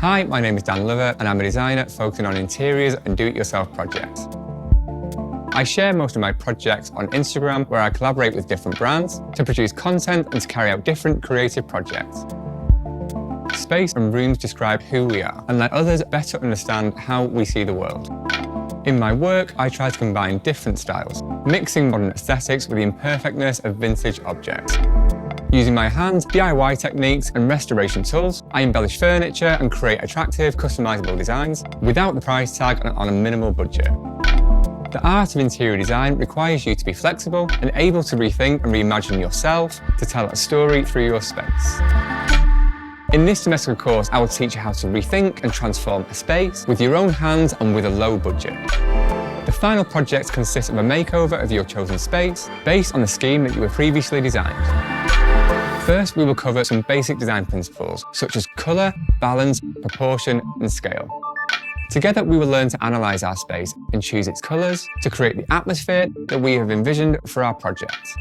Hi, my name is Dan Lover and I'm a designer focusing on interiors and do-it-yourself projects. I share most of my projects on Instagram, where I collaborate with different brands to produce content and to carry out different creative projects. Space and rooms describe who we are and let others better understand how we see the world. In my work, I try to combine different styles, mixing modern aesthetics with the imperfectness of vintage objects. Using my hands, DIY techniques and restoration tools, I embellish furniture and create attractive, customizable designs without the price tag and on a minimal budget. The art of interior design requires you to be flexible and able to rethink and reimagine yourself to tell a story through your space. In this semester course, I will teach you how to rethink and transform a space with your own hands and with a low budget. The final project consists of a makeover of your chosen space based on the scheme that you have previously designed. First, we will cover some basic design principles, such as colour, balance, proportion, and scale. Together, we will learn to analyse our space and choose its colours to create the atmosphere that we have envisioned for our project.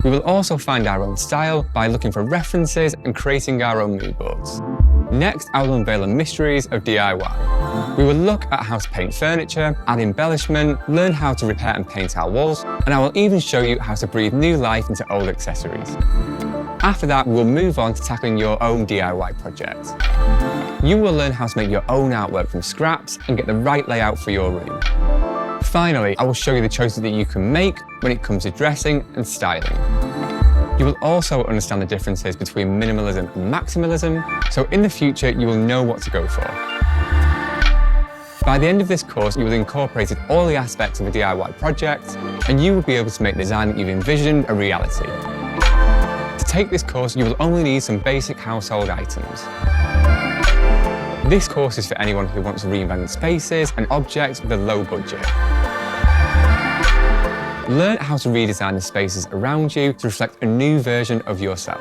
We will also find our own style by looking for references and creating our own mood boards. Next, I will unveil the mysteries of DIY. We will look at how to paint furniture, add embellishment, learn how to repair and paint our walls, and I will even show you how to breathe new life into old accessories. After that, we'll move on to tackling your own DIY project. You will learn how to make your own artwork from scraps and get the right layout for your room. Finally, I will show you the choices that you can make when it comes to dressing and styling. You will also understand the differences between minimalism and maximalism, so in the future you will know what to go for. By the end of this course, you will have incorporated all the aspects of a DIY project, and you will be able to make the design that you've envisioned a reality. To take this course, you will only need some basic household items. This course is for anyone who wants to reinvent spaces and objects with a low budget. Learn how to redesign the spaces around you to reflect a new version of yourself.